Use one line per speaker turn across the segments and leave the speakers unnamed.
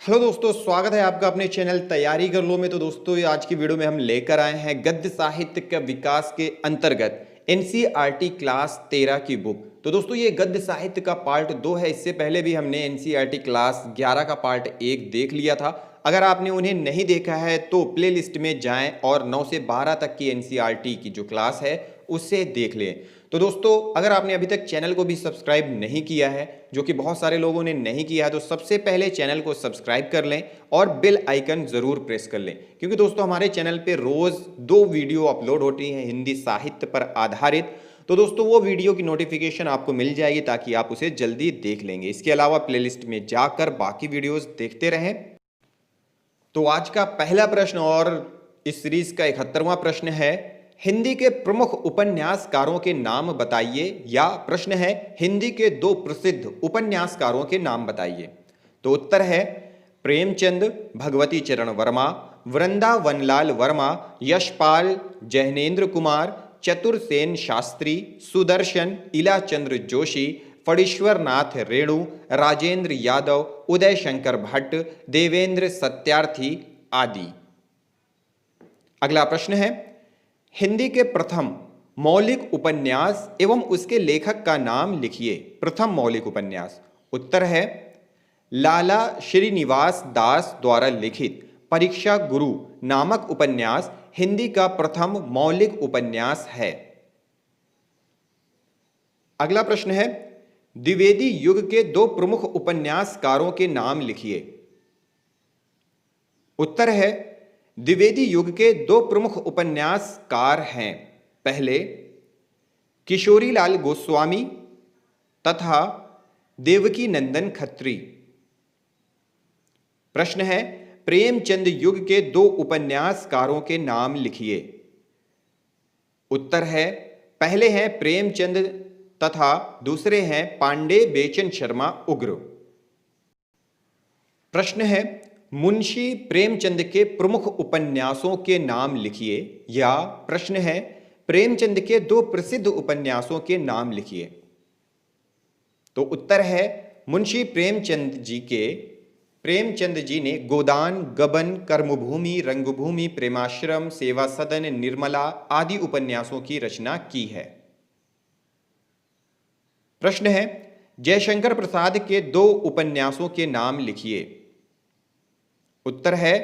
Hello दोस्तों, स्वागत है आपका अपने चैनल तैयारी कर लो में। तो दोस्तों ये आज की वीडियो में हम लेकर आए हैं गद्य साहित्य के विकास के अंतर्गत एनसीईआरटी क्लास 13 की बुक। तो दोस्तों ये गद्य साहित्य का पार्ट 2 है। इससे पहले भी हमने एनसीईआरटी क्लास 11 का पार्ट 1 देख लिया था। अगर आपने उन्हें नहीं देखा है तो प्लेलिस्ट में जाएं और 9 से 12 तक की एनसीईआरटी की जो क्लास है उसे देख लें। तो दोस्तों अगर आपने अभी तक चैनल को भी सब्सक्राइब नहीं किया है, जो कि बहुत सारे लोगों ने नहीं किया है, तो सबसे पहले चैनल को सब्सक्राइब कर लें और बेल आइकन जरूर प्रेस कर लें, क्योंकि दोस्तों हमारे चैनल पे रोज 2 वीडियो अपलोड होती हैं हिंदी साहित्य पर आधारित। तो दोस्तों वो वीडियो की नोटिफिकेशन आपको मिल जाएगी ताकि आप उसे जल्दी देख लेंगे। इसके अलावा प्लेलिस्ट में जाकर बाकी वीडियोस देखते रहें। तो आज का पहला प्रश्न और इस सीरीज का 71वां प्रश्न है, हिंदी के प्रमुख उपन्यासकारों के नाम बताइए। या प्रश्न है, हिंदी के 2 प्रसिद्ध उपन्यासकारों के नाम बताइए। तो उत्तर है प्रेमचंद, भगवती चरण वर्मा, वृंदावनलाल वर्मा, यशपाल, जैनेन्द्र कुमार, चतुरसेन शास्त्री, सुदर्शन, इलाचंद्र जोशी, फणीश्वरनाथ रेणु, राजेंद्र यादव, उदय शंकर भट्ट, देवेंद्र सत्यार्थी आदि। अगला प्रश्न है, हिंदी के प्रथम मौलिक उपन्यास एवं उसके लेखक का नाम लिखिए। प्रथम मौलिक उपन्यास। उत्तर है लाला श्रीनिवास दास द्वारा लिखित परीक्षा गुरु नामक उपन्यास हिंदी का प्रथम मौलिक उपन्यास है। अगला प्रश्न है, द्विवेदी युग के 2 प्रमुख उपन्यासकारों के नाम लिखिए। उत्तर है द्विवेदी युग के 2 प्रमुख उपन्यासकार हैं। पहले किशोरीलाल गोस्वामी तथा देवकी नंदन खत्री। प्रश्न है, प्रेमचंद युग के 2 उपन्यासकारों के नाम लिखिए। उत्तर है पहले हैं प्रेमचंद तथा दूसरे हैं पांडे बेचन शर्मा उग्र। प्रश्न है, मुंशी प्रेमचंद के प्रमुख उपन्यासों के नाम लिखिए। या प्रश्न है, प्रेमचंद के 2 प्रसिद्ध उपन्यासों के नाम लिखिए। तो उत्तर है मुंशी प्रेमचंद जी ने गोदान, गबन, कर्मभूमि, रंगभूमि, प्रेमाश्रम, सेवा सदन, निर्मला आदि उपन्यासों की रचना की है। प्रश्न है, जयशंकर प्रसाद के 2 उपन्यासों के नाम लिखिए। उत्तर है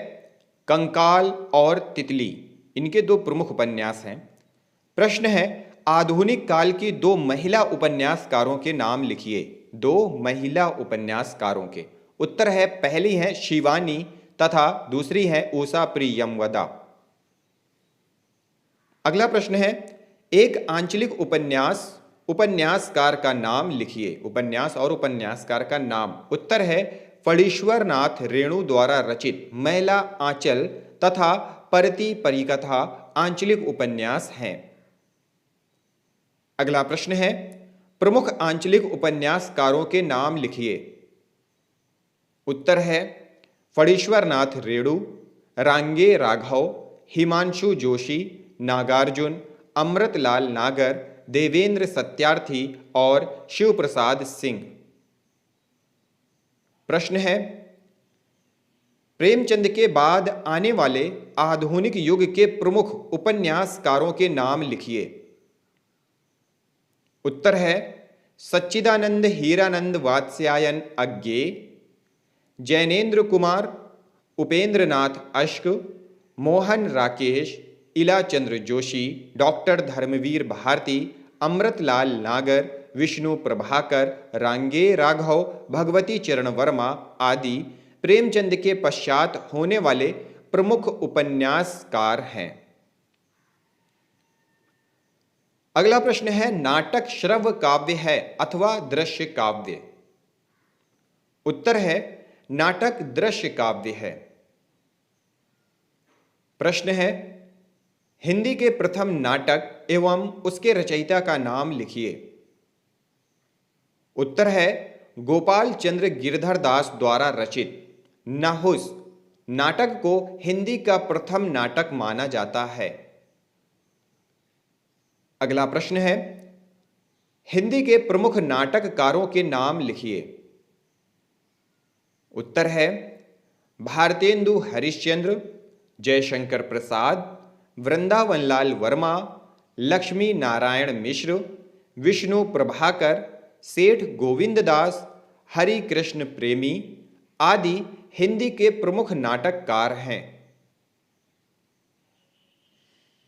कंकाल और तितली, इनके 2 प्रमुख उपन्यास हैं। प्रश्न है, आधुनिक काल की 2 महिला उपन्यासकारों के नाम लिखिए। 2 महिला उपन्यासकारों के। उत्तर है पहली है शिवानी तथा दूसरी है उषा प्रियमवदा। अगला प्रश्न है, एक आंचलिक उपन्यासकार का नाम लिखिए। उपन्यास और उपन्यासकार का नाम। उत्तर है फणीश्वरनाथ रेणु द्वारा रचित महिला आंचल तथा परती परिकथा आंचलिक उपन्यास हैं। अगला प्रश्न है, प्रमुख आंचलिक उपन्यासकारों के नाम लिखिए। उत्तर है फणीश्वरनाथ रेणु, रांगे राघव, हिमांशु जोशी, नागार्जुन, अमृतलाल नागर, देवेंद्र सत्यार्थी और शिवप्रसाद सिंह। प्रश्न है, प्रेमचंद के बाद आने वाले आधुनिक युग के प्रमुख उपन्यासकारों के नाम लिखिए। उत्तर है सच्चिदानंद हीरानंद वात्स्यायन अज्ञे, जैनेन्द्र कुमार, उपेंद्रनाथ अश्क, मोहन राकेश, इलाचंद्र जोशी, डॉक्टर धर्मवीर भारती, अमृतलाल नागर, विष्णु प्रभाकर, रांगे राघव, भगवती चरण वर्मा आदि प्रेमचंद के पश्चात होने वाले प्रमुख उपन्यासकार हैं। अगला प्रश्न है, नाटक श्रव्य काव्य है अथवा दृश्य काव्य। उत्तर है नाटक दृश्य काव्य है। प्रश्न है, हिंदी के प्रथम नाटक एवं उसके रचयिता का नाम लिखिए। उत्तर है गोपाल चंद्र गिरधर दास द्वारा रचित नाहुस नाटक को हिंदी का प्रथम नाटक माना जाता है। अगला प्रश्न है, हिंदी के प्रमुख नाटककारों के नाम लिखिए। उत्तर है भारतेंदु हरिश्चंद्र, जयशंकर प्रसाद, वृंदावनलाल वर्मा, लक्ष्मी नारायण मिश्र, विष्णु प्रभाकर, सेठ गोविंददास, हरि कृष्ण प्रेमी आदि हिंदी के प्रमुख नाटककार हैं।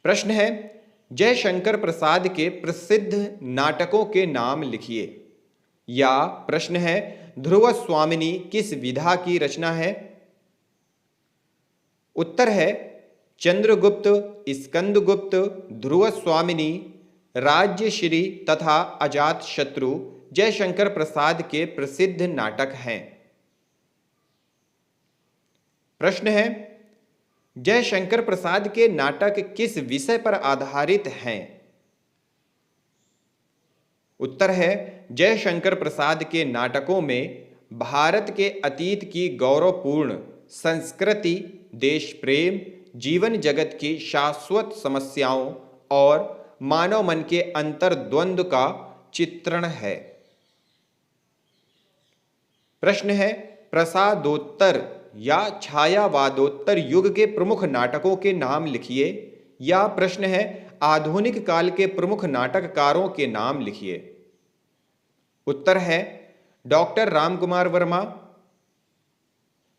प्रश्न है, जयशंकर प्रसाद के प्रसिद्ध नाटकों के नाम लिखिए। या प्रश्न है, ध्रुव स्वामिनी किस विधा की रचना है? उत्तर है चंद्रगुप्त, स्कंदगुप्त, ध्रुव स्वामिनी, राज्यश्री तथा अजातशत्रु जयशंकर प्रसाद के प्रसिद्ध नाटक हैं। प्रश्न है, जयशंकर प्रसाद के नाटक किस विषय पर आधारित हैं? उत्तर है जयशंकर प्रसाद के नाटकों में भारत के अतीत की गौरवपूर्ण संस्कृति, देश प्रेम, जीवन जगत की शाश्वत समस्याओं और मानव मन के अंतर्द्वंद का चित्रण है। प्रश्न है, प्रसादोत्तर या छायावादोत्तर युग के प्रमुख नाटकों के नाम लिखिए। या प्रश्न है, आधुनिक काल के प्रमुख नाटककारों के नाम लिखिए। उत्तर है डॉक्टर रामकुमार वर्मा,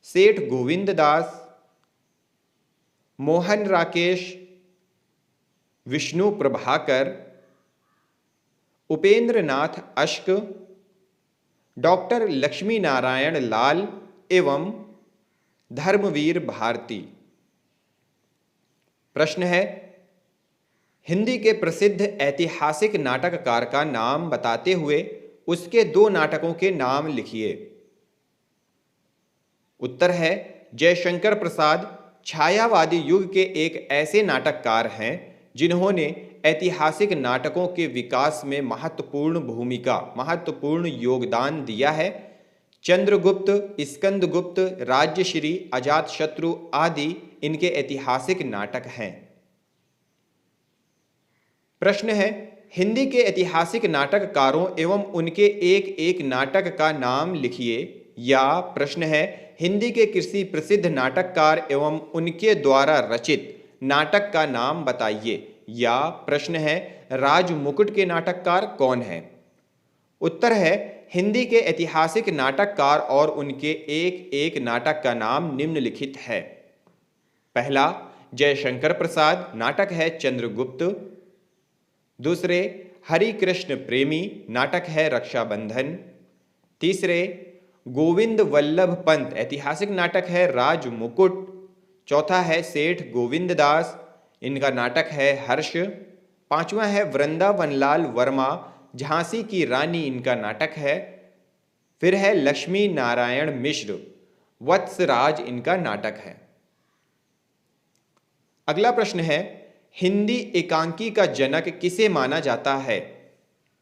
सेठ गोविंददास, मोहन राकेश, विष्णु प्रभाकर, उपेंद्र नाथ अश्क, डॉक्टर लक्ष्मी नारायण लाल एवं धर्मवीर भारती। प्रश्न है, हिंदी के प्रसिद्ध ऐतिहासिक नाटककार का नाम बताते हुए उसके दो नाटकों के नाम लिखिए। उत्तर है जयशंकर प्रसाद छायावादी युग के एक ऐसे नाटककार हैं जिन्होंने ऐतिहासिक नाटकों के विकास में महत्वपूर्ण योगदान दिया है। चंद्रगुप्त, स्कंदगुप्त, राज्यश्री, अजातशत्रु आदि इनके ऐतिहासिक नाटक हैं। प्रश्न है, हिंदी के ऐतिहासिक नाटककारों एवं उनके एक एक नाटक का नाम लिखिए। या प्रश्न है, हिंदी के किसी प्रसिद्ध नाटककार एवं उनके द्वारा रचित नाटक का नाम बताइए। या प्रश्न है, राजमुकुट के नाटककार कौन है? उत्तर है हिंदी के ऐतिहासिक नाटककार और उनके एक एक नाटक का नाम निम्नलिखित है। पहला, जयशंकर प्रसाद, नाटक है चंद्रगुप्त। दूसरे, हरि कृष्ण प्रेमी, नाटक है रक्षाबंधन। तीसरे, गोविंद वल्लभ पंत, ऐतिहासिक नाटक है राजमुकुट। चौथा है सेठ गोविंददास, इनका नाटक है हर्ष। पांचवा है वृंदावनलाल वर्मा, झांसी की रानी, इनका नाटक है। फिर है लक्ष्मी नारायण मिश्र, वत्सराज, इनका नाटक है। अगला प्रश्न है, हिंदी एकांकी का जनक किसे माना जाता है?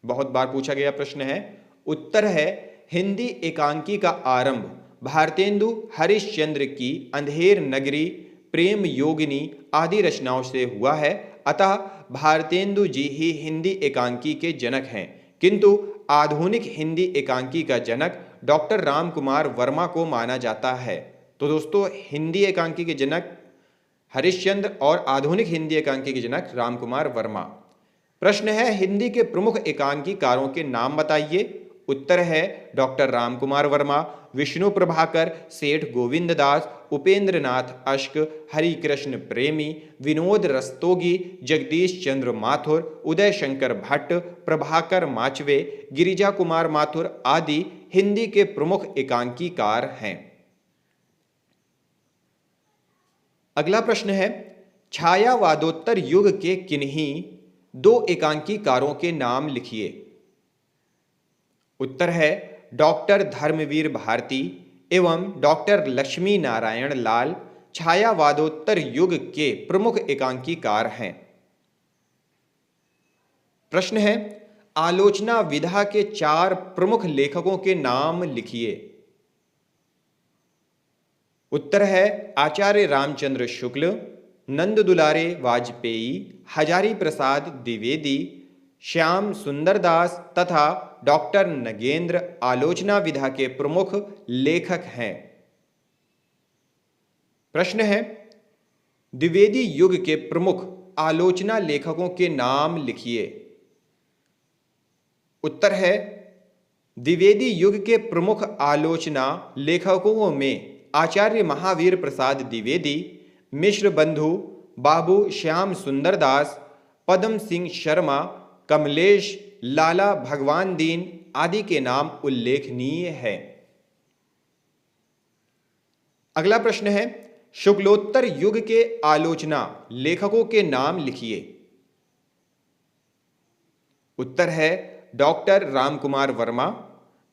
बहुत बार पूछा गया प्रश्न है। उत्तर है हिंदी एकांकी का आरंभ भारतेंदु हरिश्चंद्र की अंधेर नगरी, प्रेम योगिनी आदि रचनाओं से हुआ है। अतः भारतेंदु जी ही हिंदी एकांकी के जनक हैं। किंतु आधुनिक हिंदी एकांकी का जनक डॉक्टर रामकुमार वर्मा को माना जाता है। तो दोस्तों, हिंदी एकांकी के जनक हरिश्चंद्र और आधुनिक हिंदी एकांकी के जनक रामकुमार वर्मा। प्रश्न है, हिंदी के प्रमुख एकांकीकारों के नाम बताइए। उत्तर है डॉक्टर रामकुमार वर्मा, विष्णु प्रभाकर, सेठ गोविंददास, उपेंद्र नाथ अश्क, हरि कृष्ण प्रेमी, विनोद रस्तोगी, जगदीश चंद्र माथुर, उदय शंकर भट्ट, प्रभाकर माचवे, गिरिजा कुमार माथुर आदि हिंदी के प्रमुख एकांकीकार हैं। अगला प्रश्न है, छायावादोत्तर युग के किन्हीं दो एकांकीकारों के नाम लिखिए। उत्तर है डॉक्टर धर्मवीर भारती एवं डॉक्टर लक्ष्मी नारायण लाल छायावादोत्तर युग के प्रमुख एकांकीकार हैं। प्रश्न है, आलोचना विधा के 4 प्रमुख लेखकों के नाम लिखिए। उत्तर है आचार्य रामचंद्र शुक्ल, नंद दुलारे वाजपेयी, हजारी प्रसाद द्विवेदी, श्याम सुंदर दास तथा डॉक्टर नगेंद्र आलोचना विधा के प्रमुख लेखक हैं। प्रश्न है, द्विवेदी युग के प्रमुख आलोचना लेखकों के नाम लिखिए। उत्तर है, द्विवेदी युग के प्रमुख आलोचना लेखकों में आचार्य महावीर प्रसाद द्विवेदी, मिश्र बंधु, बाबू श्याम सुंदर दास, पद्म सिंह शर्मा, कमलेश, लाला भगवान दीन आदि के नाम उल्लेखनीय है। अगला प्रश्न है, शुक्लोत्तर युग के आलोचना लेखकों के नाम लिखिए। उत्तर है, doctor Ramkumar Verma,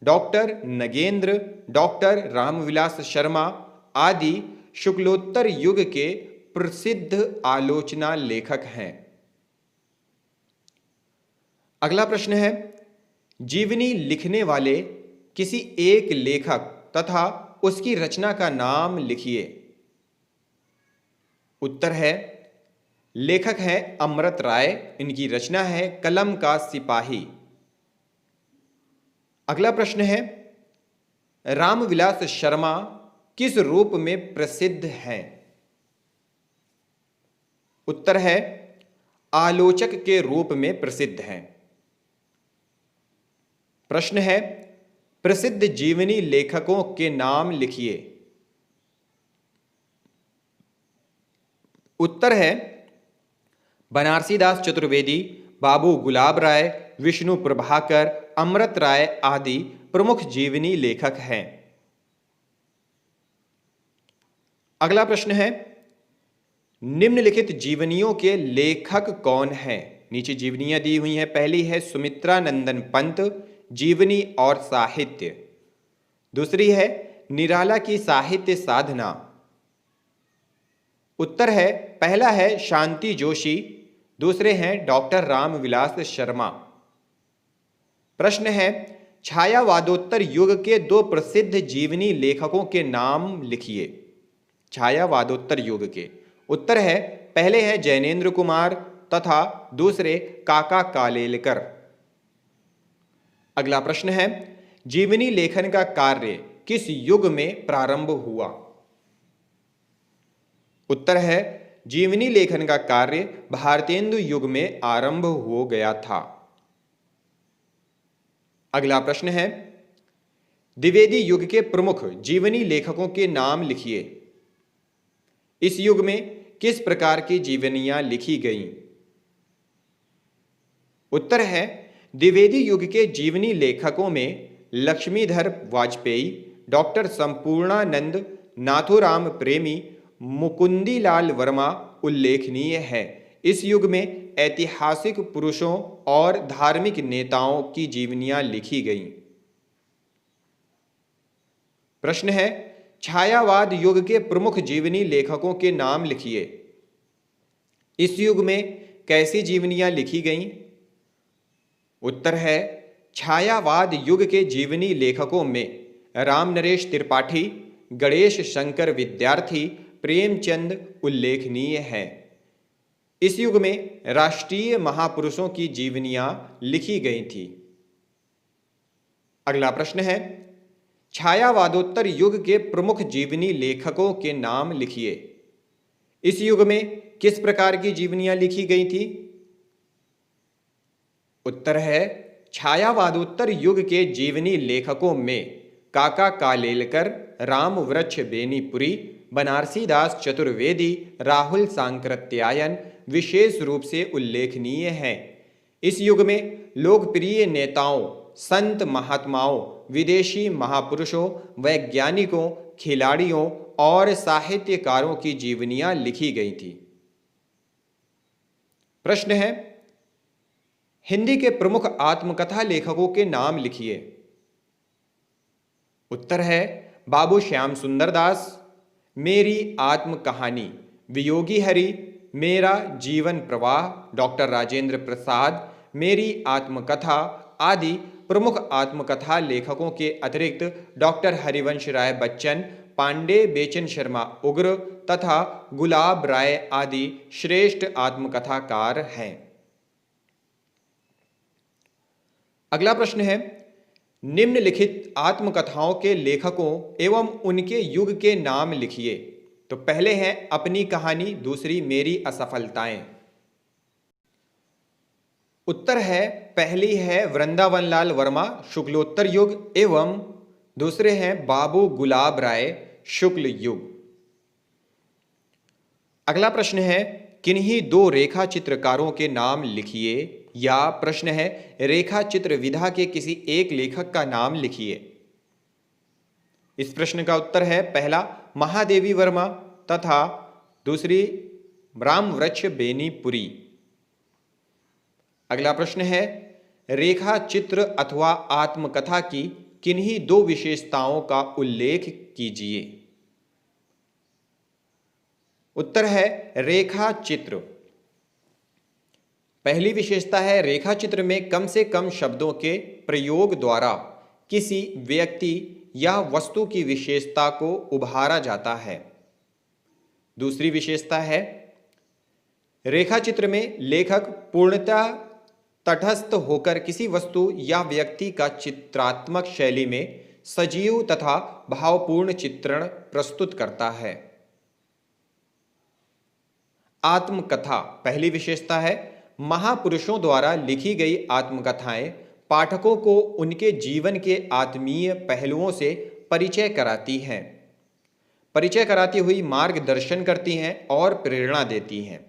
doctor Nagendra, doctor Ramvilas Sharma आदि शुक्लोत्तर युग के प्रसिद्ध आलोचना लेखक हैं। अगला प्रश्न है, जीवनी लिखने वाले किसी एक लेखक तथा उसकी रचना का नाम लिखिए। उत्तर है, लेखक हैं अमृत राय, इनकी रचना है कलम का सिपाही। अगला प्रश्न है, रामविलास शर्मा किस रूप में प्रसिद्ध हैं? उत्तर है, आलोचक के रूप में प्रसिद्ध हैं। प्रश्न है, प्रसिद्ध जीवनी लेखकों के नाम लिखिए। उत्तर है, बनारसी दास चतुर्वेदी, बाबू गुलाब राय, विष्णु प्रभाकर, अमृत राय आदि प्रमुख जीवनी लेखक हैं। अगला प्रश्न है, निम्नलिखित जीवनियों के लेखक कौन हैं? नीचे जीवनियां दी हुई हैं। पहली है सुमित्रा नंदन पंत, जीवनी और साहित्य। दूसरी है निराला की साहित्य साधना। उत्तर है, पहला है शांति जोशी, दूसरे हैं डॉक्टर रामविलास शर्मा। प्रश्न है, छायावादोत्तर युग के दो प्रसिद्ध जीवनी लेखकों के नाम लिखिए। छायावादोत्तर युग के। उत्तर है, पहले हैं जैनेन्द्र कुमार तथा दूसरे काका कालेलकर। अगला प्रश्न है, जीवनी लेखन का कार्य किस युग में प्रारंभ हुआ? उत्तर है, जीवनी लेखन का कार्य भारतेंदु युग में आरंभ हो गया था। अगला प्रश्न है, द्विवेदी युग के प्रमुख जीवनी लेखकों के नाम लिखिए। इस युग में किस प्रकार की जीवनियां लिखी गईं? उत्तर है, द्विवेदी युग के जीवनी लेखकों में लक्ष्मीधर वाजपेयी, डॉक्टर संपूर्णानंद, नाथुराम प्रेमी, मुकुंदीलाल वर्मा उल्लेखनीय है। इस युग में ऐतिहासिक पुरुषों और धार्मिक नेताओं की जीवनियां लिखी गईं। प्रश्न है, छायावाद युग के प्रमुख जीवनी लेखकों के नाम लिखिए। इस युग में कैसी जीवनियां लिखी गईं? उत्तर है, छायावाद युग के जीवनी लेखकों में राम नरेश त्रिपाठी, गणेश शंकर विद्यार्थी, प्रेमचंद उल्लेखनीय हैं। इस युग में राष्ट्रीय महापुरुषों की जीवनियां लिखी गई थी। अगला प्रश्न है, छायावादोत्तर युग के प्रमुख जीवनी लेखकों के नाम लिखिए। इस युग में किस प्रकार की जीवनियां लिखी गई थी? उत्तर है, छायावादोत्तर युग के जीवनी लेखकों में काका कालेलकर, राम वृक्ष बेनीपुरी, बनारसी दास चतुर्वेदी, राहुल सांकृत्यायन विशेष रूप से उल्लेखनीय हैं। इस युग में लोकप्रिय नेताओं, संत महात्माओं, विदेशी महापुरुषों, वैज्ञानिकों, खिलाड़ियों और साहित्यकारों की जीवनियां लिखी गई थी। प्रश्न है, हिंदी के प्रमुख आत्मकथा लेखकों के नाम लिखिए। उत्तर है, बाबू श्याम सुंदर दास, मेरी आत्म कहानी, वियोगी हरि, मेरा जीवन प्रवाह, डॉक्टर राजेंद्र प्रसाद, मेरी आत्मकथा आदि प्रमुख आत्मकथा लेखकों के अतिरिक्त डॉक्टर हरिवंश राय बच्चन, पांडे बेचन शर्मा उग्र तथा गुलाब राय आदि श्रेष्ठ आत्मकथाकार हैं। अगला प्रश्न है, निम्नलिखित आत्मकथाओं के लेखकों एवं उनके युग के नाम लिखिए। तो पहले हैं अपनी कहानी, दूसरी मेरी असफलताएं। उत्तर है पहली है वृंदावन लाल वर्मा शुक्लोत्तर युग एवं दूसरे हैं बाबू गुलाब राय शुक्ल युग। अगला प्रश्न है किन्हीं दो रेखा चित्रकारों के नाम लिखिए, या प्रश्न है रेखा चित्र विधा के किसी एक लेखक का नाम लिखिए। इस प्रश्न का उत्तर है पहला महादेवी वर्मा तथा दूसरी रामवृक्ष बेनीपुरी। अगला प्रश्न है रेखा चित्र अथवा आत्मकथा की किन्हीं दो विशेषताओं का उल्लेख कीजिए। उत्तर है रेखा चित्र। पहली विशेषता है रेखा चित्र में कम से कम शब्दों के प्रयोग द्वारा किसी व्यक्ति या वस्तु की विशेषता को उभारा जाता है। दूसरी विशेषता है रेखा चित्र में लेखक पूर्णतः तटस्थ होकर किसी वस्तु या व्यक्ति का चित्रात्मक शैली में सजीव तथा भावपूर्ण चित्रण प्रस्तुत करता है। आत्मकथा पहली विशेषता है महापुरुषों द्वारा लिखी गई आत्मकथाएं पाठकों को उनके जीवन के आत्मीय पहलुओं से परिचय कराती हैं, परिचय कराती हुई मार्गदर्शन करती हैं और प्रेरणा देती हैं।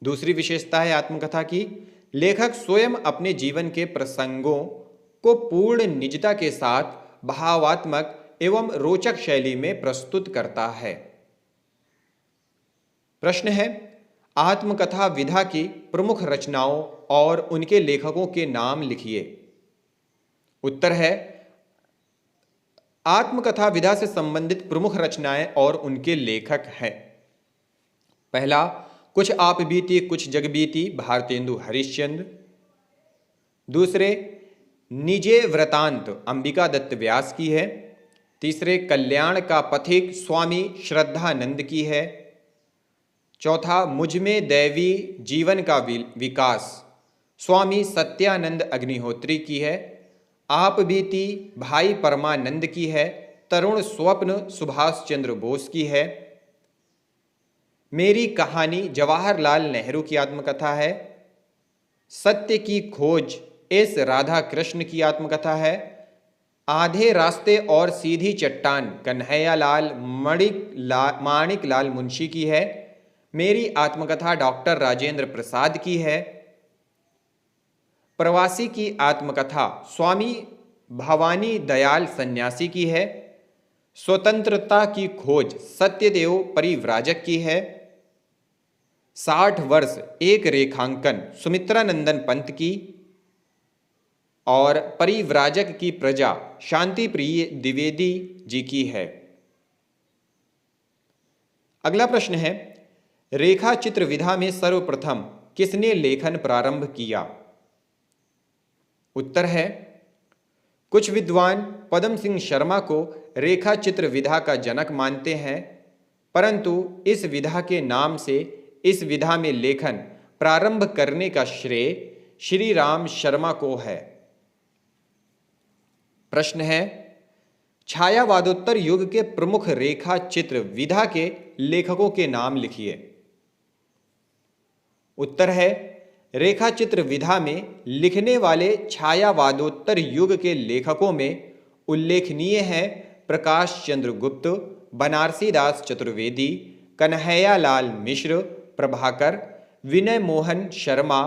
दूसरी विशेषता है आत्मकथा की लेखक स्वयं अपने जीवन के प्रसंगों को पूर्ण निजता के साथ भावात्मक एवं रोचक शैली में प्रस्तुत करता है। प्रश्न है आत्मकथा विधा की प्रमुख रचनाओं और उनके लेखकों के नाम लिखिए। उत्तर है आत्मकथा विधा से संबंधित प्रमुख रचनाएं और उनके लेखक हैं। पहला कुछ आप बीती कुछ जग बीती भारतेंदु हरिश्चंद्र। दूसरे निजे वृतांत अंबिका दत्त व्यास की है। तीसरे कल्याण का पथिक स्वामी श्रद्धानंद की है। चौथा मुझमें दैवी जीवन का विकास स्वामी सत्यानंद अग्निहोत्री की है। आप बीती भाई परमानंद की है। तरुण स्वप्न सुभाष चंद्र बोस की है। मेरी कहानी जवाहरलाल नेहरू की आत्मकथा है। सत्य की खोज एस राधा कृष्ण की आत्मकथा है। आधे रास्ते और सीधी चट्टान कन्हैयालाल माणिक लाल मुंशी की है। मेरी आत्मकथा डॉक्टर राजेंद्र प्रसाद की है। प्रवासी की आत्मकथा स्वामी भवानी दयाल सन्यासी की है। स्वतंत्रता की खोज सत्यदेव परिव्राजक की है। 60 वर्ष एक रेखांकन सुमित्रानंदन पंत की और परिव्राजक की प्रजा शांति प्रिय द्विवेदी जी की है। अगला प्रश्न है रेखा चित्र विधा में सर्वप्रथम किसने लेखन प्रारंभ किया। उत्तर है कुछ विद्वान पद्म सिंह शर्मा को रेखा चित्र विधा का जनक मानते हैं, परंतु इस विधा के नाम से इस विधा में लेखन प्रारंभ करने का श्रेय श्री राम शर्मा को है। प्रश्न है छायावादोत्तर युग के प्रमुख रेखा चित्र विधा के लेखकों के नाम लिखिए। उत्तर है रेखा चित्र विधा में लिखने वाले छायावादोत्तर युग के लेखकों में उल्लेखनीय हैं प्रकाश चंद्र गुप्त, बनारसी दास चतुर्वेदी, कन्हैयालाल मिश्र, प्रभाकर, विनय मोहन शर्मा,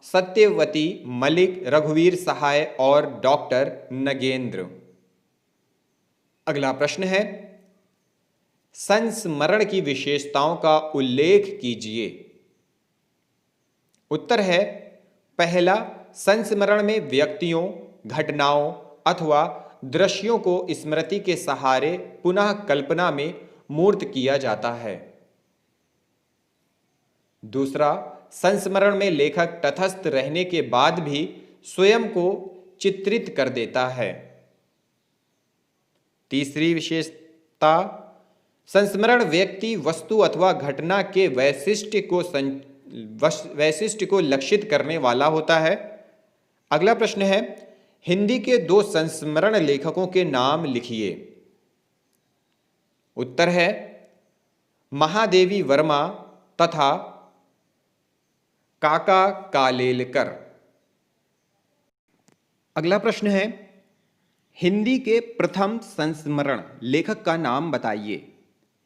सत्यवती मलिक, रघुवीर सहाय और डॉक्टर नगेंद्र। अगला प्रश्न है संस्मरण की विशेषताओं का उल्लेख कीजिए। उत्तर है पहला संस्मरण में व्यक्तियों, घटनाओं अथवा दृश्यों को स्मृति के सहारे पुनः कल्पना में मूर्त किया जाता है। दूसरा संस्मरण में लेखक तटस्थ रहने के बाद भी स्वयं को चित्रित कर देता है। तीसरी विशेषता संस्मरण व्यक्ति, वस्तु अथवा घटना के वैशिष्ट्य को लक्षित करने वाला होता है। अगला प्रश्न है हिंदी के 2 संस्मरण लेखकों के नाम लिखिए। उत्तर है महादेवी वर्मा तथा काका कालेलकर। अगला प्रश्न है, हिंदी के प्रथम संस्मरण लेखक का नाम बताइए।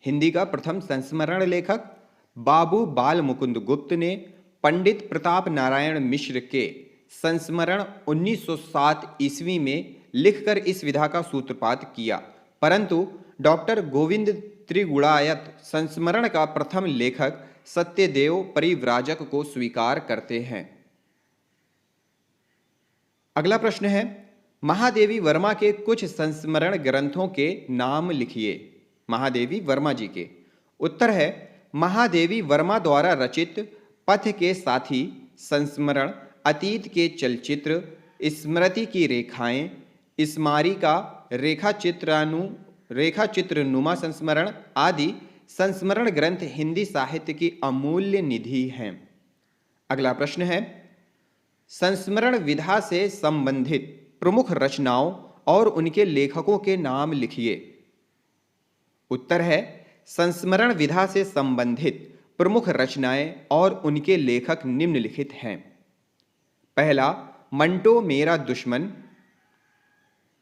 हिंदी का प्रथम संस्मरण लेखक बाबू बाल मुकुंद गुप्त ने पंडित प्रताप नारायण मिश्र के संस्मरण 1907 ईस्वी में लिखकर इस विधा का सूत्रपात किया, परंतु डॉक्टर गोविंद त्रिगुणायत संस्मरण का प्रथम लेखक सत्यदेव परिव्राजक को स्वीकार करते हैं। अगला प्रश्न है, महादेवी वर्मा के कुछ संस्मरण ग्रंथों के नाम लिखिए। महादेवी वर्मा जी के। उत्तर है, महादेवी वर्मा द्वारा रचित पथ के साथी संस्मरण, अतीत के चलचित्र, स्मृति की रेखाएं, स्मारिका, रेखाचित्र नुमा संस्मरण आदि संस्मरण ग्रंथ हिंदी साहित्य की अमूल्य निधि हैं। अगला प्रश्न है, संस्मरण विधा से संबंधित प्रमुख रचनाओं और उनके लेखकों के नाम लिखिए। उत्तर है, संस्मरण विधा से संबंधित प्रमुख रचनाएं और उनके लेखक निम्नलिखित हैं। पहला, मंटो मेरा दुश्मन,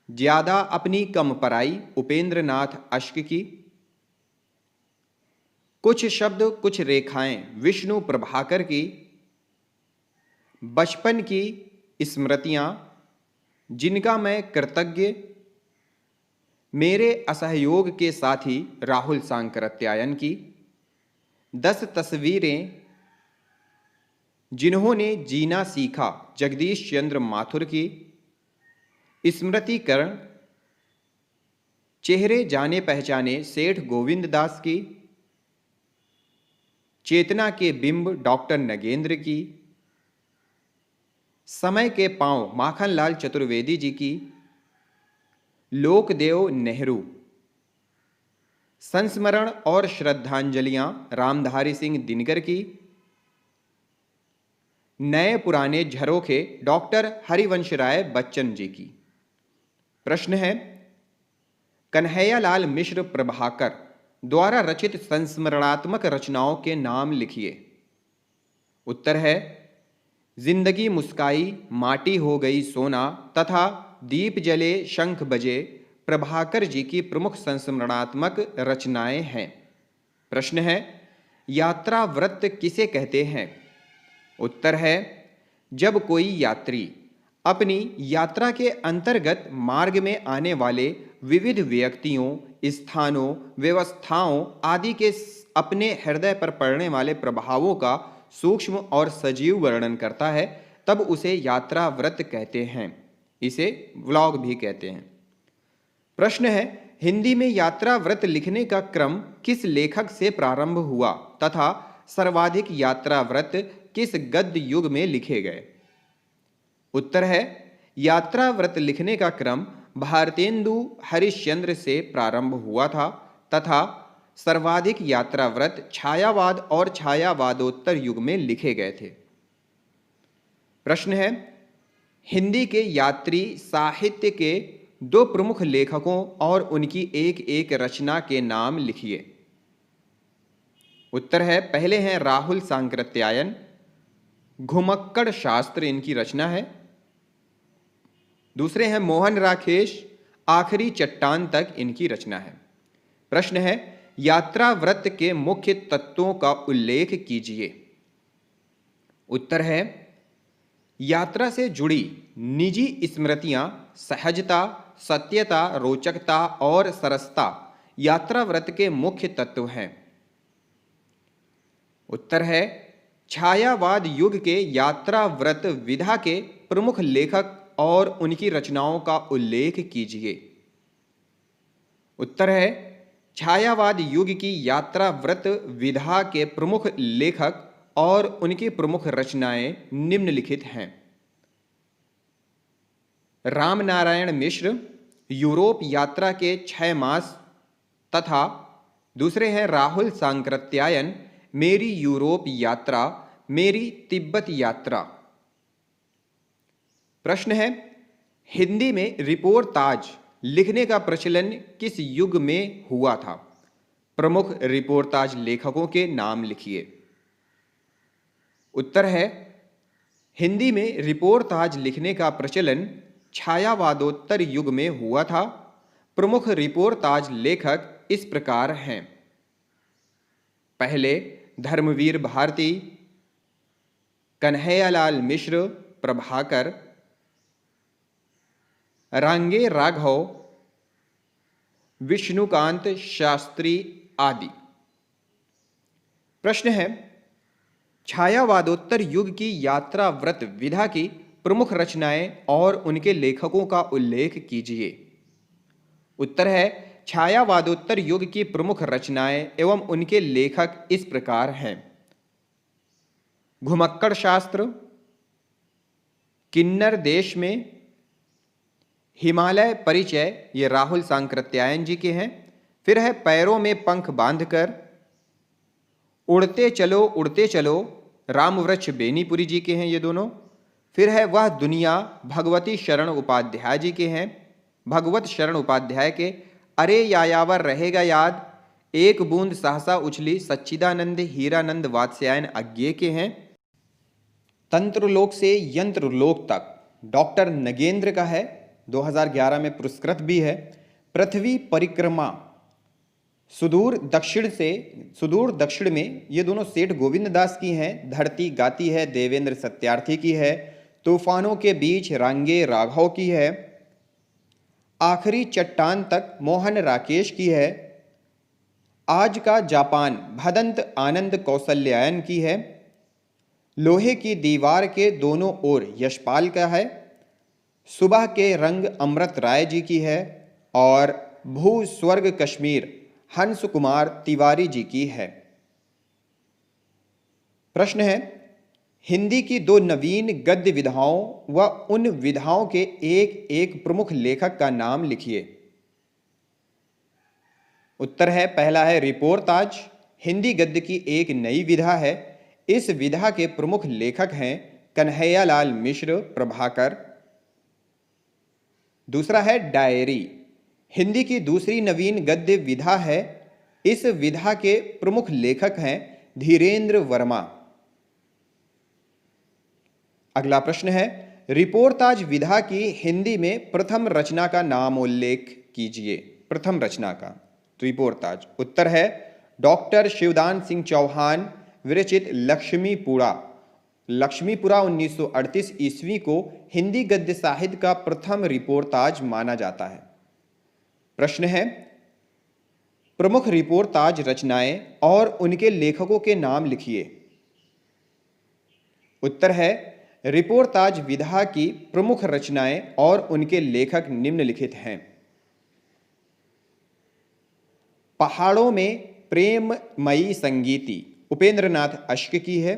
ज्यादा अपनी कम पराई, उपेंद्र नाथ अश्क की। कुछ शब्द कुछ रेखाएं, विष्णु प्रभाकर की। बचपन की स्मृतियां, जिनका मैं कृतज्ञ, मेरे असहयोग के साथी राहुल सांकृत्यायन की। 10 तस्वीरें, जिन्होंने जीना सीखा, जगदीश चंद्र माथुर की। स्मृतिकरण, चेहरे जाने पहचाने, सेठ गोविंद दास की। चेतना के बिंब, डॉक्टर नगेंद्र की। समय के पांव, माखनलाल चतुर्वेदी जी की। लोकदेव नेहरू। संस्मरण और श्रद्धांजलियां, रामधारी सिंह दिनकर की। नए पुराने झरोखे, डॉक्टर हरिवंश राय बच्चन जी की। प्रश्न है, कन्हैयालाल मिश्र प्रभाकर द्वारा रचित संस्मरणात्मक रचनाओं के नाम लिखिए। उत्तर है, जिंदगी मुस्काई, माटी हो गई सोना तथा दीप जले शंख बजे प्रभाकर जी की प्रमुख संस्मरणात्मक रचनाएं हैं। प्रश्न है, यात्रा व्रत किसे कहते हैं? उत्तर है, जब कोई यात्री अपनी यात्रा के अंतर्गत मार्ग में आने वाले विविध व्यक्तियों, स्थानों, व्यवस्थाओं आदि के अपने हृदय पर पड़ने वाले प्रभावों का सूक्ष्म और सजीव वर्णन करता है, तब उसे यात्रा व्रत कहते हैं। इसे व्लॉग भी कहते हैं। प्रश्न है, हिंदी में यात्रा व्रत लिखने का क्रम किस लेखक से प्रारंभ हुआ तथा सर्वाधिक यात्रा व्रत किस गद्य युग में लिखे गए? उत्तर है, यात्रा व्रत लिखने का क्रम भारतेंदु हरिश्चंद्र से प्रारंभ हुआ था तथा सर्वाधिक यात्रा व्रत छायावाद और छायावादोत्तर युग में लिखे गए थे। प्रश्न है, हिंदी के यात्री साहित्य के 2 प्रमुख लेखकों और उनकी एक एक रचना के नाम लिखिए। उत्तर है, पहले हैं राहुल सांकृत्यायन, घुमक्कड़ शास्त्र इनकी रचना है। दूसरे हैं मोहन राकेश, आखिरी चट्टान तक इनकी रचना है। प्रश्न है, यात्रा व्रत के मुख्य तत्वों का उल्लेख कीजिए। उत्तर है, यात्रा से जुड़ी निजी स्मृतियां, सहजता, सत्यता, रोचकता और सरसता यात्रा व्रत के मुख्य तत्व हैं। उत्तर है, छायावाद युग के यात्रा व्रत विधा के प्रमुख लेखक और उनकी रचनाओं का उल्लेख कीजिए। उत्तर है, छायावाद युग की यात्रा व्रत विधा के प्रमुख लेखक और उनकी प्रमुख रचनाएं निम्नलिखित हैं। रामनारायण मिश्र, यूरोप यात्रा के 6 मास तथा दूसरे हैं राहुल सांकृत्यायन, मेरी यूरोप यात्रा, मेरी तिब्बत यात्रा। प्रश्न है, हिंदी में रिपोर्टाज लिखने का प्रचलन किस युग में हुआ था? प्रमुख रिपोर्टाज लेखकों के नाम लिखिए। उत्तर है, हिंदी में रिपोर्टाज लिखने का प्रचलन छायावादोत्तर युग में हुआ था। प्रमुख रिपोर्टाज लेखक इस प्रकार हैं। पहले धर्मवीर भारती, कन्हैयालाल मिश्र, प्रभाकर, रांगे राघव, विष्णुकांत शास्त्री आदि। प्रश्न है, छायावादोत्तर युग की यात्रा व्रत विधा की प्रमुख रचनाएं और उनके लेखकों का उल्लेख कीजिए। उत्तर है, छायावादोत्तर युग की प्रमुख रचनाएं एवं उनके लेखक इस प्रकार हैं। घुमक्कड़ शास्त्र, किन्नर देश में, हिमालय परिचय, ये राहुल सांकृत्यायन जी के हैं। फिर है पैरों में पंख बांधकर, उड़ते चलो, रामवृक्ष बेनीपुरी जी के हैं ये दोनों। फिर है वह दुनिया, भगवती शरण उपाध्याय जी के हैं। भगवत शरण उपाध्याय के अरे यायावर रहेगा याद, एक बूंद सहसा उछली, सच्चिदानंद हीरानंद वात्स्यायन अज्ञे के हैं। तंत्रलोक से यंत्रलोक तक डॉक्टर नगेंद्र का है, 2011 में पुरस्कृत भी है। पृथ्वी परिक्रमा, सुदूर दक्षिण में, ये दोनों सेठ गोविंद दास की हैं। धरती गाती है, देवेंद्र सत्यार्थी की है। तूफानों के बीच, रांगे राघव की है। आखिरी चट्टान तक, मोहन राकेश की है। आज का जापान, भदंत आनंद कौशल्यायन की है। लोहे की दीवार के दोनों ओर, यशपाल का है। सुबह के रंग, अमृत राय जी की है। और भू स्वर्ग कश्मीर, हंस कुमार तिवारी जी की है। प्रश्न है, हिंदी की दो नवीन गद्य विधाओं व उन विधाओं के एक एक प्रमुख लेखक का नाम लिखिए। उत्तर है, पहला है रिपोर्टाज, हिंदी गद्य की एक नई विधा है। इस विधा के प्रमुख लेखक हैं कन्हैयालाल मिश्र, प्रभाकर। दूसरा है डायरी, हिंदी की दूसरी नवीन गद्य विधा है। इस विधा के प्रमुख लेखक हैं धीरेन्द्र वर्मा। अगला प्रश्न है, रिपोर्टाज विधा की हिंदी में प्रथम रचना का नाम उल्लेख कीजिए। प्रथम रचना का रिपोर्टाज। उत्तर है, डॉक्टर शिवदान सिंह चौहान विरचित लक्ष्मीपुरा। लक्ष्मीपुरा 1938 ईस्वी को हिंदी गद्य साहित्य का प्रथम रिपोर्टाज माना जाता है। प्रश्न है, प्रमुख रिपोर्टाज रचनाएं और उनके लेखकों के नाम लिखिए। उत्तर है, रिपोर्टाज विधा की प्रमुख रचनाएं और उनके लेखक निम्नलिखित हैं। पहाड़ों में प्रेममयी संगीति, उपेंद्रनाथ अश्क की है।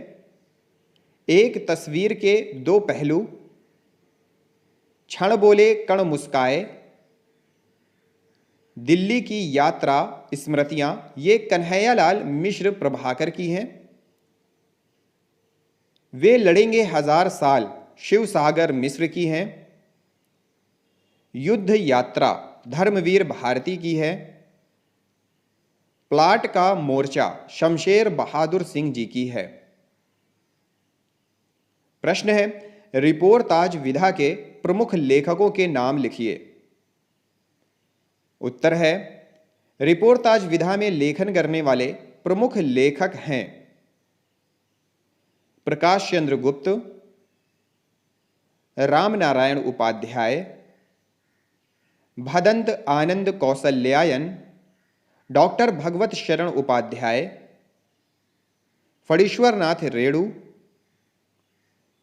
एक तस्वीर के दो पहलू, क्षण बोले कण मुस्काए, दिल्ली की यात्रा, स्मृतियां, ये कन्हैयालाल मिश्र, प्रभाकर की हैं। वे लड़ेंगे हजार साल, शिवसागर मिश्र की हैं। युद्ध यात्रा, धर्मवीर भारती की है। प्लाट का मोर्चा, शमशेर बहादुर सिंह जी की है। प्रश्न है, रिपोर्टाज विधा के प्रमुख लेखकों के नाम लिखिए। उत्तर है, रिपोर्टाज विधा में लेखन करने वाले प्रमुख लेखक हैं प्रकाश चंद्र गुप्त, रामनारायण उपाध्याय, भदंत आनंद कौशल्यायन, डॉक्टर भगवत शरण उपाध्याय, फणीश्वरनाथ रेणु,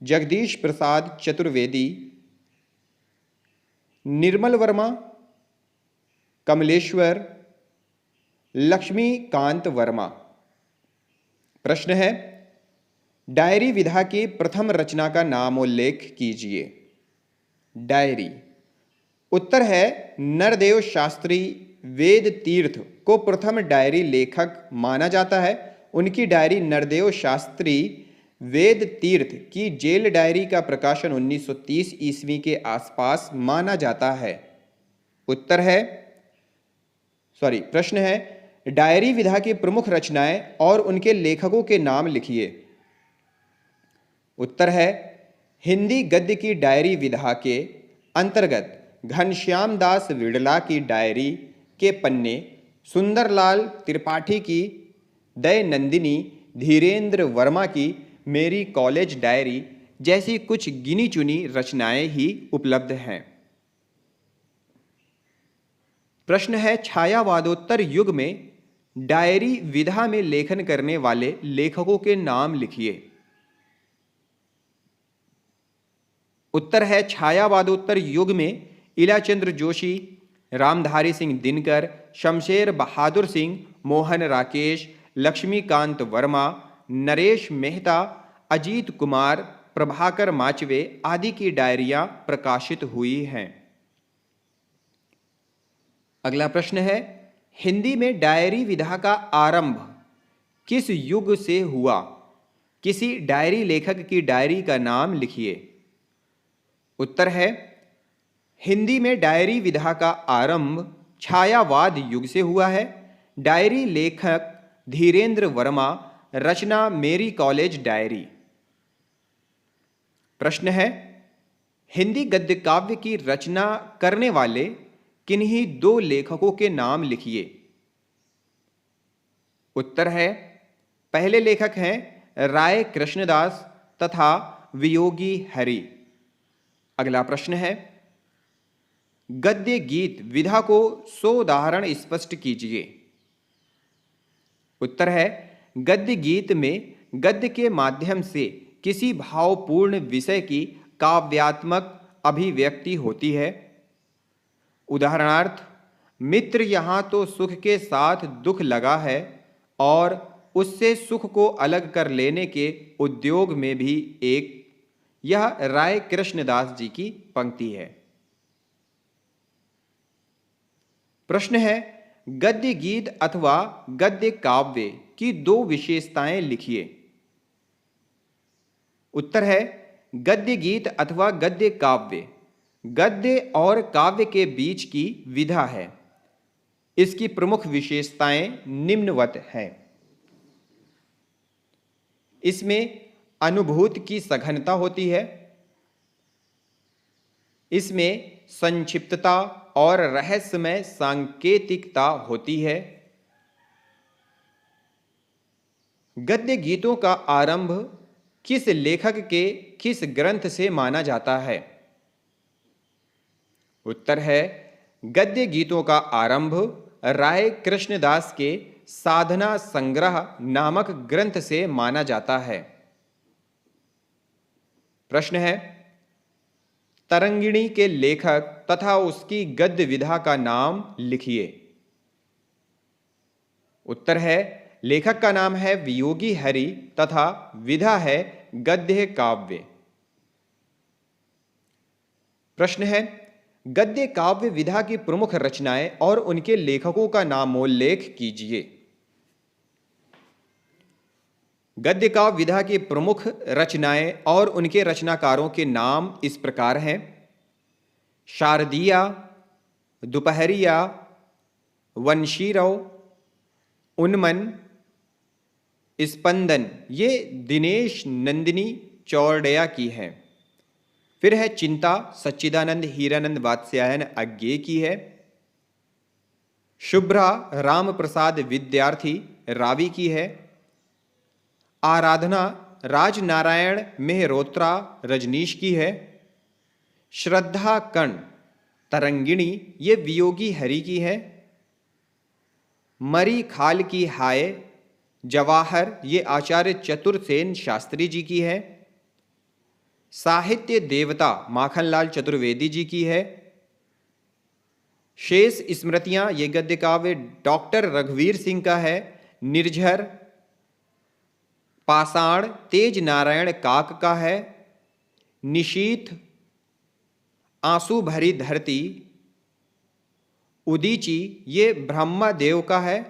जगदीश प्रसाद चतुर्वेदी, निर्मल वर्मा, कमलेश्वर, लक्ष्मीकांत वर्मा। प्रश्न है, डायरी विधा की प्रथम रचना का नाम उल्लेख कीजिए। डायरी। उत्तर है, नरदेव शास्त्री वेद तीर्थ को प्रथम डायरी लेखक माना जाता है। उनकी डायरी नरदेव शास्त्री वेद तीर्थ की जेल डायरी का प्रकाशन 1930 ईस्वी के आसपास माना जाता है। प्रश्न है, डायरी विधा की प्रमुख रचनाएं और उनके लेखकों के नाम लिखिए। उत्तर है हिंदी गद्य की डायरी विधा के अंतर्गत घनश्याम दास विड़ला की डायरी के पन्ने, सुंदरलाल त्रिपाठी की दयानंदिनी, धीरेन्द्र वर्मा की मेरी कॉलेज डायरी जैसी कुछ गिनी चुनी रचनाएं ही उपलब्ध हैं। प्रश्न है छायावादोत्तर युग में डायरी विधा में लेखन करने वाले लेखकों के नाम लिखिए। उत्तर है छायावादोत्तर युग में इलाचंद्र जोशी, रामधारी सिंह दिनकर, शमशेर बहादुर सिंह, मोहन राकेश, लक्ष्मीकांत वर्मा, नरेश मेहता, अजीत कुमार, प्रभाकर माचवे आदि की डायरियां प्रकाशित हुई हैं। अगला प्रश्न है हिंदी में डायरी विधा का आरंभ किस युग से हुआ? किसी डायरी लेखक की डायरी का नाम लिखिए। उत्तर है हिंदी में डायरी विधा का आरंभ छायावाद युग से हुआ है। डायरी लेखक धीरेन्द्र वर्मा, रचना मेरी कॉलेज डायरी। प्रश्न है हिंदी गद्य काव्य की रचना करने वाले किन्हीं दो लेखकों के नाम लिखिए। उत्तर है पहले लेखक हैं राय कृष्णदास तथा वियोगी हरि। अगला प्रश्न है गद्य गीत विधा को 100 उदाहरण स्पष्ट कीजिए। उत्तर है गद्य गीत में गद्य के माध्यम से किसी भावपूर्ण विषय की काव्यात्मक अभिव्यक्ति होती है। उदाहरणार्थ, मित्र यहाँ तो सुख के साथ दुख लगा है और उससे सुख को अलग कर लेने के उद्योग में भी एक। यह राय कृष्णदास जी की पंक्ति है। प्रश्न है गद्य गीत अथवा गद्य काव्य की दो विशेषताएं लिखिए। उत्तर है गद्य गीत अथवा गद्य काव्य गद्य और काव्य के बीच की विधा है। इसकी प्रमुख विशेषताएं निम्नवत हैं। इसमें अनुभूति की सघनता होती है। इसमें संक्षिप्तता और रहस्यमय सांकेतिकता होती है। गद्य गीतों का आरंभ किस लेखक के किस ग्रंथ से माना जाता है? उत्तर है गद्य गीतों का आरंभ राय कृष्णदास के साधना संग्रह नामक ग्रंथ से माना जाता है। प्रश्न है तरंगिणी के लेखक तथा उसकी गद्य विधा का नाम लिखिए। उत्तर है लेखक का नाम है वियोगी हरि तथा विधा है गद्य काव्य। प्रश्न है गद्य काव्य विधा की प्रमुख रचनाएं और उनके लेखकों का नामोल्लेख कीजिए। गद्य काव्य विधा की प्रमुख रचनाएं और उनके रचनाकारों के नाम इस प्रकार हैं। शारदीया, दोपहरिया, वंशीरव, उन्मन, स्पंदन ये दिनेश नंदिनी चौरडिया की है। फिर है चिंता, सच्चिदानंद हीरानंद वात्स्यायन अज्ञे की है। शुभ्रा राम प्रसाद विद्यार्थी रावी की है। आराधना राजनारायण मेहरोत्रा रजनीश की है। श्रद्धा कण तरंगिणी ये वियोगी हरि की है। मरी खाल की हाय जवाहर ये आचार्य चतुरसेन शास्त्री जी की है। साहित्य देवता माखनलाल चतुर्वेदी जी की है। शेष स्मृतियां ये गद्य काव्य डॉक्टर रघुवीर सिंह का है। निर्झर पाषाण तेज नारायण काक का है। निशीथ आंसू भरी धरती उदीची ये ब्रह्मदेव का है।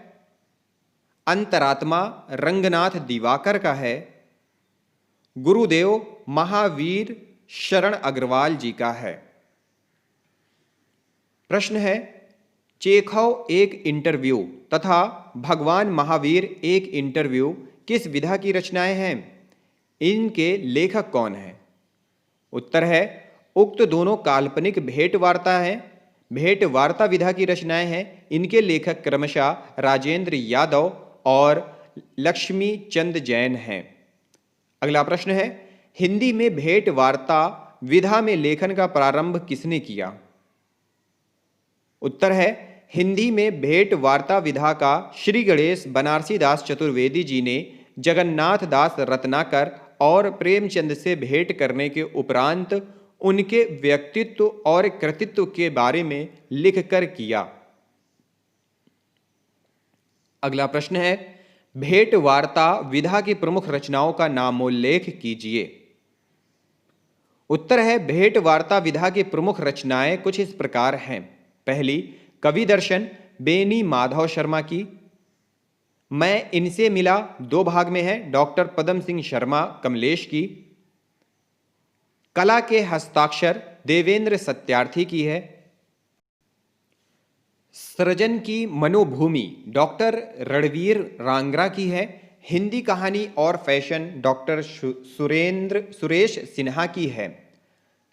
अंतरात्मा रंगनाथ दिवाकर का है। गुरुदेव महावीर शरण अग्रवाल जी का है। प्रश्न है चेखव एक इंटरव्यू तथा भगवान महावीर एक इंटरव्यू किस विधा की रचनाएं हैं? इनके लेखक कौन हैं? उत्तर है उक्त दोनों काल्पनिक भेंट वार्ता हैं, भेंट वार्ता विधा की रचनाएं हैं। इनके लेखक क्रमशः राजेंद्र यादव और लक्ष्मी चंद जैन हैं। अगला प्रश्न है हिंदी में भेंट वार्ता विधा में लेखन का प्रारंभ किसने किया? उत्तर है हिंदी में भेंट वार्ता विधा का श्री गणेश बनारसी दास चतुर्वेदी जी ने जगन्नाथ दास रत्नाकर और प्रेमचंद से भेंट करने के उपरांत उनके व्यक्तित्व और कृतित्व के बारे में लिखकर किया। अगला प्रश्न है भेंट वार्ता विधा की प्रमुख रचनाओं का नामोल्लेख कीजिए। उत्तर है भेंट वार्ता विधा की प्रमुख रचनाएं कुछ इस प्रकार हैं। पहली कवि दर्शन बेनी माधव शर्मा की, मैं इनसे मिला 2 भाग में है डॉक्टर पदम सिंह शर्मा कमलेश की, कला के हस्ताक्षर देवेंद्र सत्यार्थी की है, सृजन की मनोभूमि डॉक्टर रणवीर रांगरा की है, हिंदी कहानी और फैशन डॉक्टर सुरेश सिन्हा की है।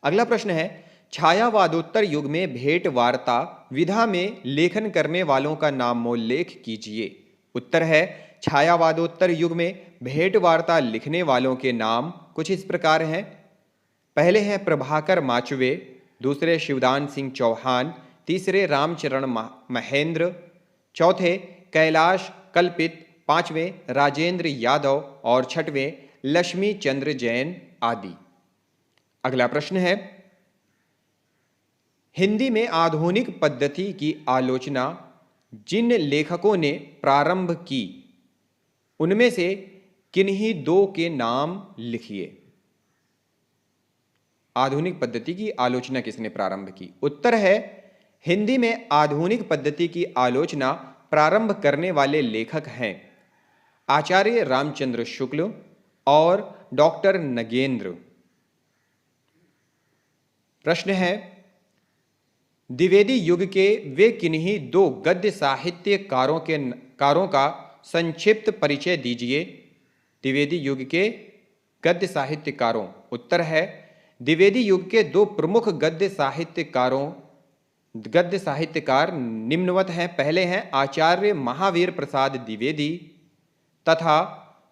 अगला प्रश्न है छायावादोत्तर युग में भेंट वार्ता विधा में लेखन करने वालों का नामोल्लेख कीजिए। उत्तर है छायावादोत्तर युग में भेंट वार्ता लिखने वालों के नाम कुछ इस प्रकार हैं। पहले हैं प्रभाकर माचवे, दूसरे शिवदान सिंह चौहान, तीसरे रामचरण महेंद्र, चौथे कैलाश कल्पित, पांचवें राजेंद्र यादव और छठवें लक्ष्मी चंद्र जैन आदि। अगला प्रश्न है हिंदी में आधुनिक पद्धति की आलोचना जिन लेखकों ने प्रारंभ की उनमें से किन्हीं 2 के नाम लिखिए। आधुनिक पद्धति की आलोचना किसने प्रारंभ की? उत्तर है हिंदी में आधुनिक पद्धति की आलोचना प्रारंभ करने वाले लेखक हैं आचार्य रामचंद्र शुक्ल और डॉक्टर नगेंद्र। प्रश्न है द्विवेदी युग के वे किन्हीं 2 गद्य साहित्यकारों का संक्षिप्त परिचय दीजिए। द्विवेदी युग के गद्य साहित्यकारों। उत्तर है द्विवेदी युग के 2 प्रमुख गद्य साहित्यकार निम्नवत हैं। पहले हैं आचार्य महावीर प्रसाद द्विवेदी तथा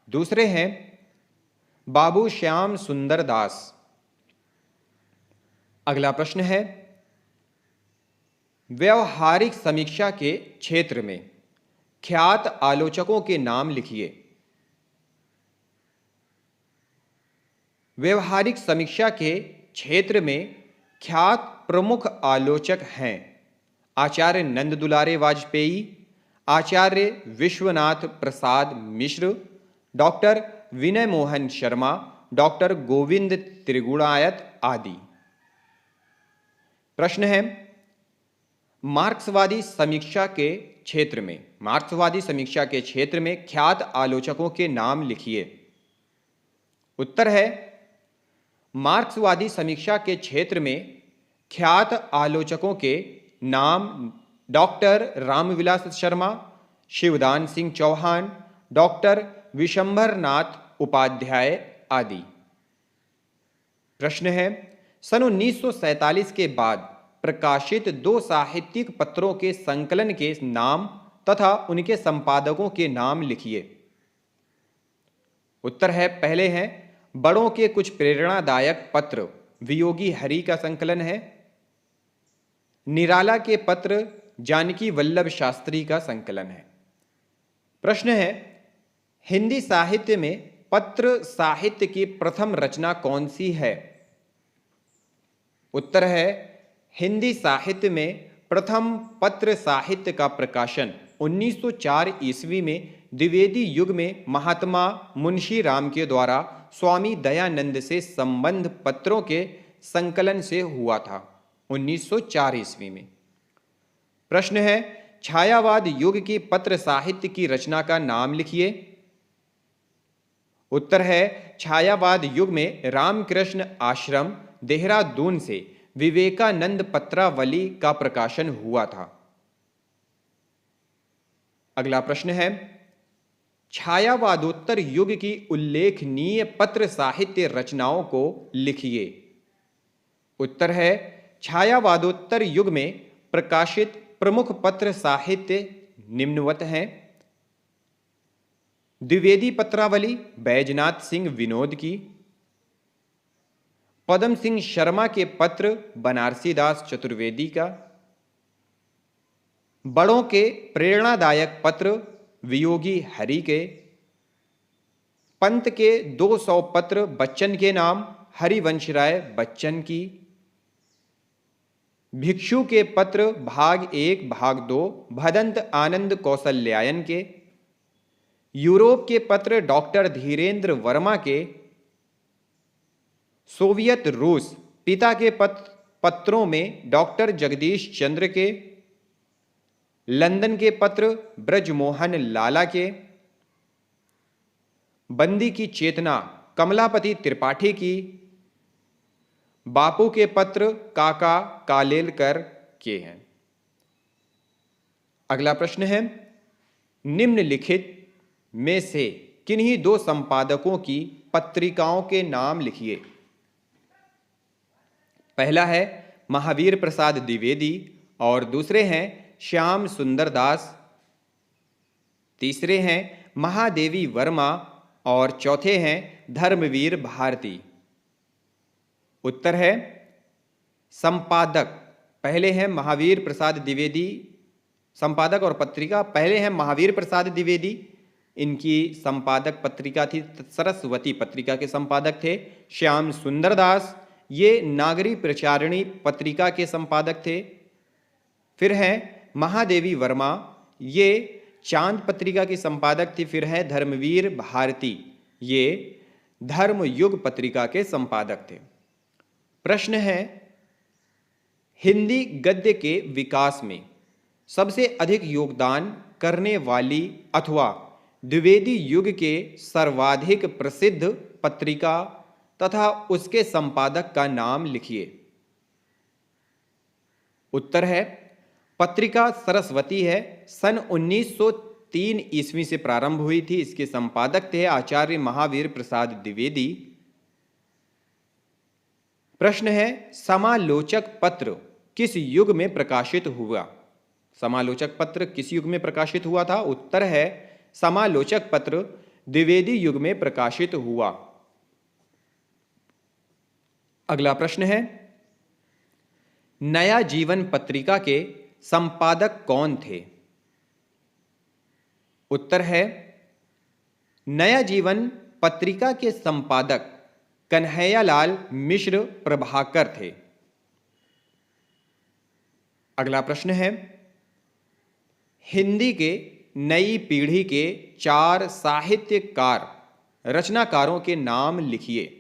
दूसरे हैं बाबू श्याम सुंदर दास। अगला प्रश्न है व्यवहारिक समीक्षा के क्षेत्र में ख्यात आलोचकों के नाम लिखिए। व्यवहारिक समीक्षा के क्षेत्र में ख्यात प्रमुख आलोचक हैं आचार्य नंद दुलारे वाजपेयी, आचार्य विश्वनाथ प्रसाद मिश्र, डॉक्टर विनय मोहन शर्मा, डॉक्टर गोविंद त्रिगुणायत आदि। प्रश्न है मार्क्सवादी समीक्षा के क्षेत्र में ख्यात आलोचकों के नाम लिखिए। उत्तर है मार्क्सवादी समीक्षा के क्षेत्र में ख्यात आलोचकों के नाम डॉक्टर रामविलास शर्मा, शिवदान सिंह चौहान, डॉक्टर विशंभरनाथ उपाध्याय आदि। प्रश्न है सन 1947 के बाद प्रकाशित 2 साहित्यिक पत्रों के संकलन के नाम तथा उनके संपादकों के नाम लिखिए। उत्तर है पहले हैं बड़ों के कुछ प्रेरणादायक पत्र वियोगी हरि का संकलन है, निराला के पत्र जानकी वल्लभ शास्त्री का संकलन है। प्रश्न है हिंदी साहित्य में पत्र साहित्य की प्रथम रचना कौन सी है? उत्तर है हिंदी साहित्य में प्रथम पत्र साहित्य का प्रकाशन 1904 ईस्वी में द्विवेदी युग में महात्मा मुंशी राम के द्वारा स्वामी दयानंद से संबंध पत्रों के संकलन से हुआ था 1904 ईस्वी में। प्रश्न है छायावाद युग की पत्र साहित्य की रचना का नाम लिखिए। उत्तर है छायावाद युग में रामकृष्ण आश्रम देहरादून से विवेकानंद पत्रावली का प्रकाशन हुआ था। अगला प्रश्न है, छायावादोत्तर युग की उल्लेखनीय पत्र साहित्य रचनाओं को लिखिए। उत्तर है, छायावादोत्तर युग में प्रकाशित प्रमुख पत्र साहित्य निम्नवत हैं। द्विवेदी पत्रावली बैजनाथ सिंह विनोद की, पदम सिंह शर्मा के पत्र बनारसी दास चतुर्वेदी का, बड़ों के प्रेरणादायक पत्र वियोगी हरि के, पंत के 200 पत्र बच्चन के नाम हरिवंश राय बच्चन की, भिक्षु के पत्र भाग 1 भाग 2 भदंत आनंद कौशल्यायन के, यूरोप के पत्र डॉक्टर धीरेन्द्र वर्मा के, सोवियत रूस पिता के पत्रों में डॉक्टर जगदीश चंद्र के, लंदन के पत्र ब्रजमोहन लाला के, बंदी की चेतना कमलापति त्रिपाठी की, बापू के पत्र काका कालेलकर के हैं। अगला प्रश्न है, निम्नलिखित में से किन्हीं 2 संपादकों की पत्रिकाओं के नाम लिखिए। पहला है महावीर प्रसाद द्विवेदी और दूसरे हैं श्याम सुंदर दास, तीसरे हैं महादेवी वर्मा और चौथे हैं धर्मवीर भारती। उत्तर है, संपादक पहले हैं महावीर प्रसाद द्विवेदी, संपादक और पत्रिका पहले हैं महावीर प्रसाद द्विवेदी, इनकी संपादक पत्रिका थी सरस्वती पत्रिका के संपादक थे। श्याम सुंदर दास ये नागरी प्रचारिणी पत्रिका के संपादक थे। फिर है महादेवी वर्मा, ये चांद पत्रिका की संपादक थी। फिर है धर्मवीर भारती, ये धर्मयुग पत्रिका के संपादक थे। प्रश्न है, हिंदी गद्य के विकास में सबसे अधिक योगदान करने वाली अथवा द्विवेदी युग के सर्वाधिक प्रसिद्ध पत्रिका तथा उसके संपादक का नाम लिखिए। उत्तर है, पत्रिका सरस्वती है, सन 1903 ईस्वी से प्रारंभ हुई थी। इसके संपादक थे आचार्य महावीर प्रसाद द्विवेदी। प्रश्न है, समालोचक पत्र किस युग में प्रकाशित हुआ? समालोचक पत्र किस युग में प्रकाशित हुआ था? उत्तर है, समालोचक पत्र द्विवेदी युग में प्रकाशित हुआ। अगला प्रश्न है, नया जीवन पत्रिका के संपादक कौन थे? उत्तर है, नया जीवन पत्रिका के संपादक कन्हैयालाल मिश्र प्रभाकर थे। अगला प्रश्न है, हिंदी के नई पीढ़ी के 4 साहित्यकार रचनाकारों के नाम लिखिए।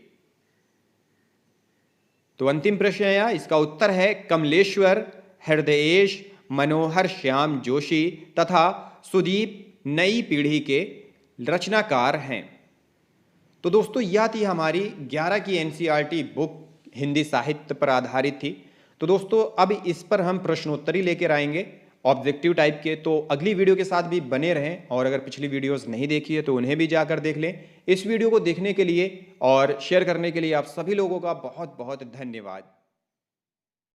तो अंतिम प्रश्न है, इसका उत्तर है कमलेश्वर, हृदयेश, मनोहर श्याम जोशी तथा सुदीप नई पीढ़ी के रचनाकार हैं। तो दोस्तों, यह थी हमारी 11 की एनसीईआरटी बुक हिंदी साहित्य पर आधारित थी। तो दोस्तों, अब इस पर हम प्रश्नोत्तरी लेकर आएंगे ऑब्जेक्टिव टाइप के। तो अगली वीडियो के साथ भी बने रहें, और अगर पिछली वीडियोस नहीं देखी है तो उन्हें भी जाकर देख लें। इस वीडियो को देखने के लिए और शेयर करने के लिए आप सभी लोगों का बहुत बहुत धन्यवाद।